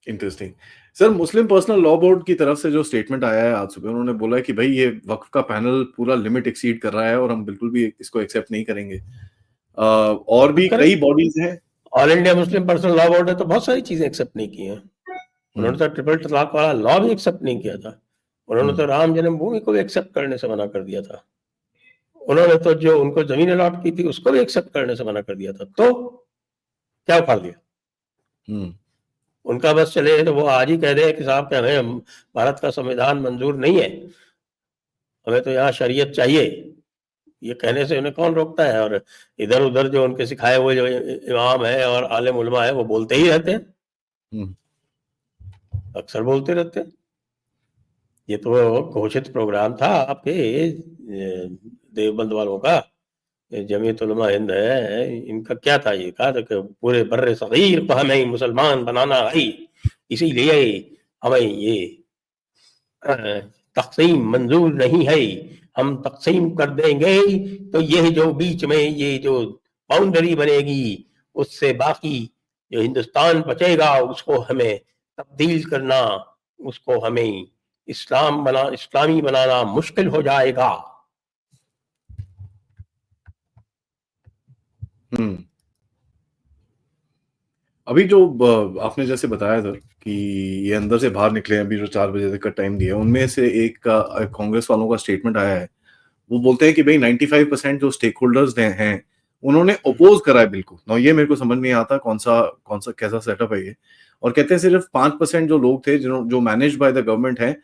Interesting. Sir, मुस्लिम personal law board की तरफ से जो स्टेटमेंट आया है आज सुबह, उन्होंने बोला है कि भाई ये वक्फ का पैनल पूरा लिमिट एक्सीड कर रहा है और हम बिल्कुल भी इसको एक्सेप्ट नहीं करेंगे। और भी कई बॉडीज हैं। All India Muslim personal law board ने तो बहुत सारी चीजें एक्सेप्ट नहीं की हैं। उन्होंने तो ट्रिपल तलाक वाला लॉ भी एक्सेप्ट नहीं किया था। उन्होंने तो राम जन्मभूमि को भी एक्सेप्ट करने से मना कर दिया था। उन्होंने तो जो उनको जमीन अलॉट की थी उसको भी एक्सेप्ट करने से मना कर दिया था। तो क्या उखाड़ दिया? उनका बस चले तो वो आज ही कह दे कि साहब क्या हमें भारत का संविधान मंजूर नहीं है, हमें तो यहाँ शरीयत चाहिए, ये कहने से उन्हें कौन रोकता है? और इधर उधर जो उनके सिखाए हुए जो इमाम है और आलिम उलमा है वो बोलते ही रहते हैं, अक्सर बोलते रहते हैं। ये तो घोषित प्रोग्राम था आपके देवबंद वालों का, जमीयत उलमा हिंद है, इनका क्या था? ये कहा था कि पूरे बर्रे सगीर को हमें मुसलमान बनाना है, इसीलिए हमें ये तक़सीम मंजूर नहीं है, हम तक़सीम कर देंगे तो ये जो बीच में ये जो बाउंड्री बनेगी उससे बाकी जो हिंदुस्तान बचेगा उसको हमें तब्दील करना, उसको हमें इस्लामी बनाना मुश्किल हो जाएगा। अभी जो आपने जैसे बताया सर कि ये अंदर से बाहर निकले, अभी जो 4 बजे तक का टाइम दिया, उनमें से एक कांग्रेस वालों का स्टेटमेंट आया है। वो बोलते हैं कि भाई 95% जो स्टेक होल्डर्स हैं उन्होंने अपोज करा है बिल को। ना ये मेरे को समझ नहीं आता कौन सा कैसा सेटअप है ये। और कहते हैं सिर्फ 5% जो लोग थे जो मैनेज बाय द गवर्नमेंट है,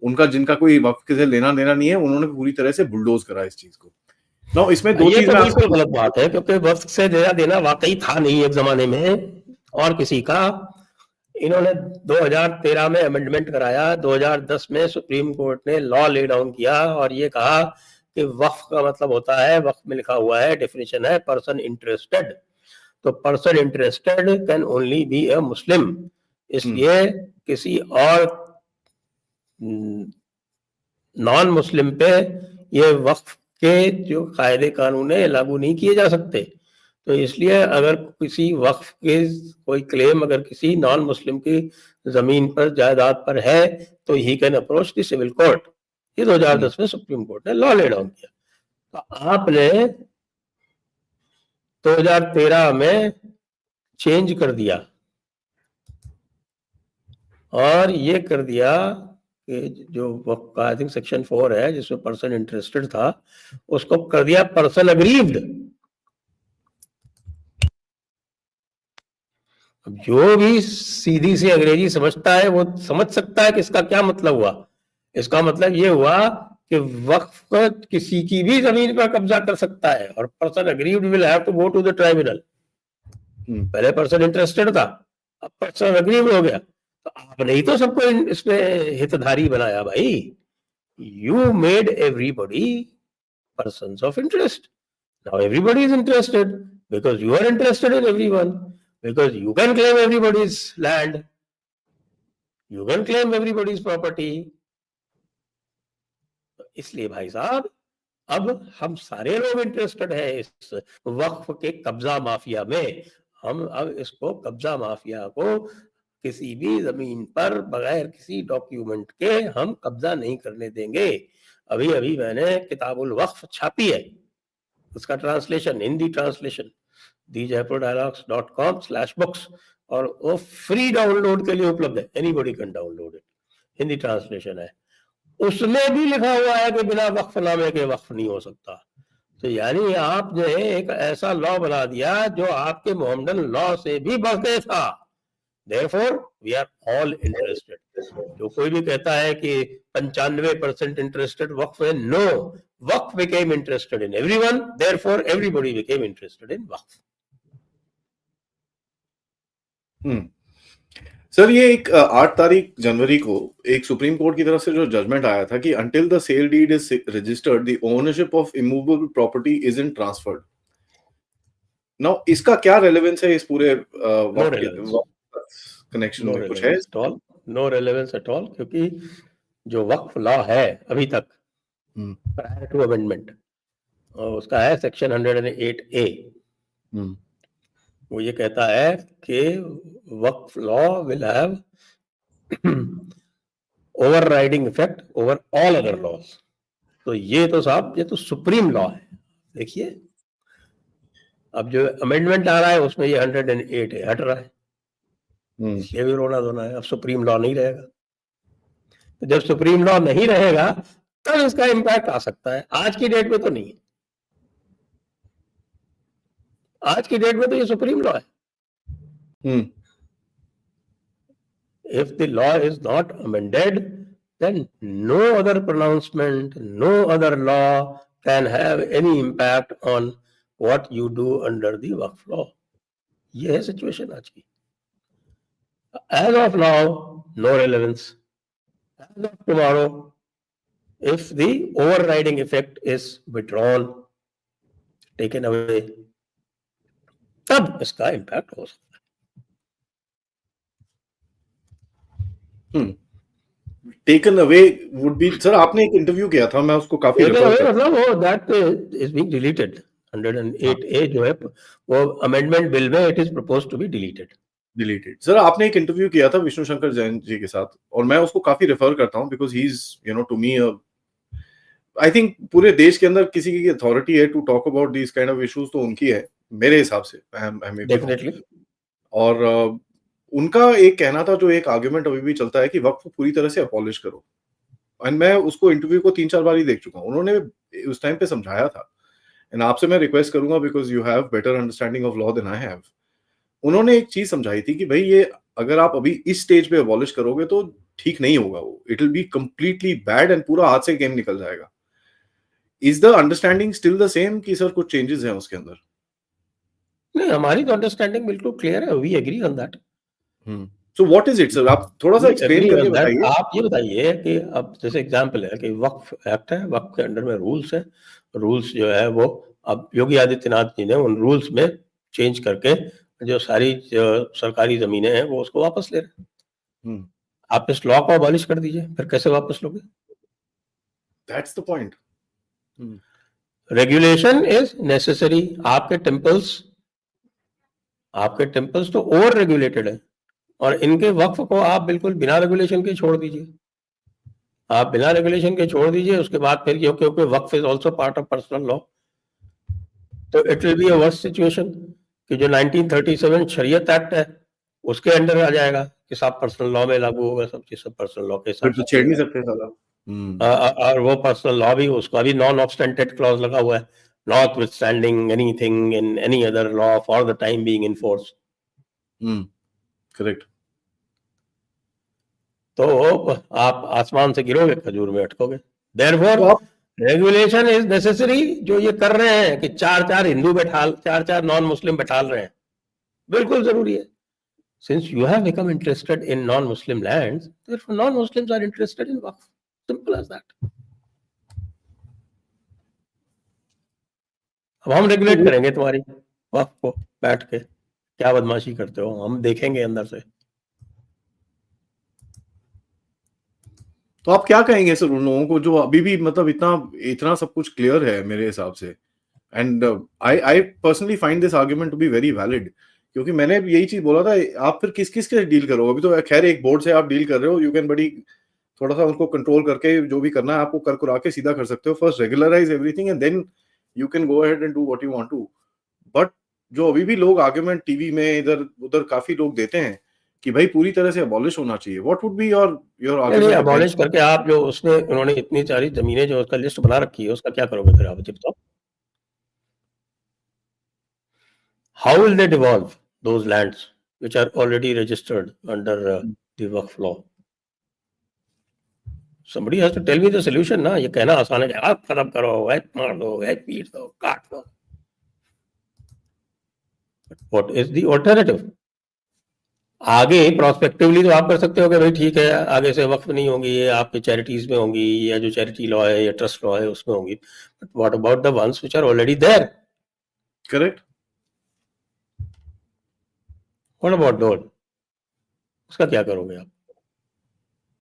उनका जिनका कोई वक्फ से लेना देना नहीं है, उन्होंने पूरी तरह से बुलडोज करा इस चीज को। ना इसमें दो चीज तो बिल्कुल गलत बात है, क्योंकि वक्फ से लेना देना वाकई था नहीं एक जमाने में और किसी का। इन्होंने 2013 में अमेंडमेंट कराया, 2010 में सुप्रीम कोर्ट ने लॉ ले डाउन किया और ये कहा कि वक्फ का मतलब होता है, वक्फ में लिखा हुआ है, डेफिनेशन है पर्सन इंटरेस्टेड। तो person interested can only be a Muslim. इसलिए किसी और नॉन मुस्लिम पे ये वक्फ के जो कायदे कानून है लागू नहीं किए जा सकते। तो इसलिए अगर किसी वक्फ के कोई क्लेम अगर किसी नॉन मुस्लिम की जमीन पर जायदाद पर है तो ही can approach the civil court. ये 2010 में सुप्रीम कोर्ट ने लॉ ले डाउन किया। तो आपने 2013 में चेंज कर दिया और ये कर दिया कि जो वक्फ का आई थिंक सेक्शन 4 है जिसमें पर्सन इंटरेस्टेड था उसको कर दिया पर्सन अग्रीव्ड। अब जो भी सीधी सी अंग्रेजी समझता है वो समझ सकता है कि इसका क्या मतलब हुआ। इसका मतलब ये हुआ कि वक्फ किसी की भी जमीन पर कब्जा कर सकता है और person aggrieved will have to go to the tribunal. पहले पर्सन इंटरेस्टेड था, अब पर्सन अग्रीव्ड हो गया। तो आपने ही तो सबको इसमें हितधारी बनाया भाई। You made everybody persons of interest. Now everybody is interested because you are interested in everyone, because you can claim everybody's land, you can claim everybody's property. इसलिए भाई साहब अब हम सारे लोग इंटरेस्टेड हैं इस वक्फ के कब्जा माफिया में। हम अब इसको कब्जा माफिया को किसी भी जमीन पर बगैर किसी डॉक्यूमेंट के हम कब्जा नहीं करने देंगे। अभी अभी मैंने किताबुल वक्फ छापी है, उसका ट्रांसलेशन, हिंदी ट्रांसलेशन thejaypurdialogues.com/books, और वो फ्री डाउनलोड के लिए उपलब्ध है, anybody can download it. Hindi translation है, उसमें भी लिखा हुआ है कि बिना वक्फनामे के वक्फ नहीं हो सकता। तो यानी आपने एक ऐसा लॉ बना दिया जो आपके मोहम्मदन लॉ से भी बढ़ते था। Therefore, we are all interested. जो कोई भी कहता है कि 95% इंटरेस्टेड वक्फ है, नो, वक्फ became interested in everyone, therefore everybody became interested in वक्फ। सर, ये एक 8 तारीख जनवरी को एक सुप्रीम कोर्ट की तरफ से जो जजमेंट आया था कि until the sale deed is registered, the ownership of immovable property isn't transferred. Now, इसका क्या रेलेवेंस है इस पूरे कनेक्शन में? कुछ है? नो रेलेवेंस एट ऑल, क्योंकि जो वक्फ लॉ है अभी तक प्रायर टू अमेंडमेंट, उसका है सेक्शन 108A। वो ये कहता है कि Waqf law will have overriding effect over all other laws. तो ये तो साहब, ये तो सुप्रीम लॉ है। देखिए, अब जो अमेंडमेंट आ रहा है उसमें ये 108 है, हट रहा है, इसलिए भी रोना धोना है। अब सुप्रीम लॉ नहीं रहेगा, तो जब सुप्रीम लॉ नहीं रहेगा तब इसका इम्पैक्ट आ सकता है। आज की डेट में तो नहीं है, आज की डेट में तो ये सुप्रीम लॉ है। If the law is not amended, then no other pronouncement, no other law can have any impact on what you do under the Waqf law. ये है सिचुएशन आज की। As of now, no relevance. As of tomorrow, if the overriding effect is withdrawn, taken away, तब इसका impact हो सकता है। Taken away would be, sir आपने एक इंटरव्यू किया था, मैं उसको काफी टेकन अवे मतलब वो that is being deleted. 108A जो है वो अमेंडमेंट बिल में it is proposed to be deleted. Sir आपने एक इंटरव्यू किया था विष्णु शंकर जैन जी के साथ, और मैं उसको काफी रेफर करता हूं because he is to me I think पूरे देश के अंदर किसी की अथॉरिटी है to talk about these kind of issues तो उनकी है मेरे हिसाब से। डेफिनेटली। और उनका एक कहना था, जो एक आर्गुमेंट अभी भी चलता है, कि वक्फ पूरी तरह से अबॉलिश करो। एंड मैं उसको इंटरव्यू को 3-4 बार ही देख चुका हूं। उन्होंने उस टाइम पे समझाया था, एंड आपसे मैं रिक्वेस्ट करूंगा because you have better understanding of law than I have. उन्होंने एक चीज समझाई थी कि भाई ये अगर आप अभी इस स्टेज पे अबॉलिश करोगे तो ठीक नहीं होगा, वो it will be completely bad and पूरा हाथ से गेम निकल जाएगा। Is the understanding still the same कि सर कुछ चेंजेस हैं उसके अंदर? नहीं, हमारी तो अंडरस्टैंडिंग बिल्कुल क्लियर है, we agree on that. So what is it sir? आप थोड़ा सा एक्सप्लेन करके बताइए। आप ये बताइए कि अब जैसे एग्जांपल है कि वक्फ एक्ट है, वक्फ के अंडर में रूल्स है, रूल्स जो है वो अब योगी आदित्यनाथ जी ने उन रूल्स में चेंज करके जो सारी जो सरकारी जमीनें हैं वो उसको वापस ले रहे हैं। आप इस लॉ को अबॉलिश कर दीजिए, फिर कैसे वापस लोगे? That's the point. Regulation is necessary. आपके टेम्पल्स तो ओवर रेगुलेटेड है, और इनके वक्फ को आप बिल्कुल बिना रेगुलेशन के छोड़ दीजिए। आप बिना रेगुलेशन के छोड़ दीजिए, उसके बाद फिर क्योंकि Waqf is also part of personal law, तो it will be a worst situation कि जो 1937 शरीयत एक्ट है उसके अंडर आ जाएगा कि सब पर्सनल लॉ में लागू होगा, सब चीज सब पर्सनल लॉ के हिसाब से छेड़ नहीं सकते साला। और वो पर्सनल लॉ भी, उसका भी नॉन ऑब्स्टेंटेड क्लॉज लगा हुआ है, notwithstanding anything in any other law for the time being in force. Correct. तो आप आसमान से गिरोगे, खजूर में अटकोगे। Therefore regulation is necessary. जो ये कर रहे हैं कि 4-4 हिंदू बैठाल, 4-4 नॉन मुस्लिम बैठाल रहे हैं, बिल्कुल जरूरी है। Since you have become interested in non-Muslim lands, therefore non-Muslims are interested in waqf. Simple as that. अब हम रेगुलेट करेंगे तुम्हारी वक्फ को बैठ के, क्या बदमाशी करते हो, हम देखेंगे अंदर से। तो आप क्या कहेंगे सर उन लोगों को जो अभी भी मतलब इतना सब कुछ क्लियर है मेरे हिसाब से? And I personally find this argument to be very valid, क्योंकि मैंने यही चीज बोला था। आप फिर किस के डील करोगे? अभी तो खैर एक बोर्ड से आप डील कर रहे हो, यू कैन बड़ी थोड़ा सा उनको कंट्रोल करके जो भी करना है आपको कर कुरा के सीधा कर सकते हो। First regularize everything and then you can go ahead and do what you want to. But जो अभी भी लोग आर्गुमेंट टीवी में इधर उधर काफी लोग देते हैं कि भाई पूरी तरह से अबॉलिश होना चाहिए, what would be your argument? Abolish करके आप जो उसने उन्होंने इतनी सारी जमीनें जो उसका लिस्ट बना रखी है, उसका क्या करोगे फिर आप? बताओ, how will they devolve those lands which are already registered under the Waqf law? Somebody has to tell me the solution ना। ये कहना आसान है, आप खत्म करो, मार दो, पीट दो, काट दो। What is the alternative? आगे प्रोस्पेक्टिवली तो आप कर सकते हो कि भाई ठीक है, आगे से वक्फ नहीं होंगी, ये आपके चैरिटीज में होंगी, या जो चैरिटी लॉ है या ट्रस्ट लॉ है उसमें होंगी। But what about the ones which are already there? Correct. What about those? उसका क्या करोगे आप?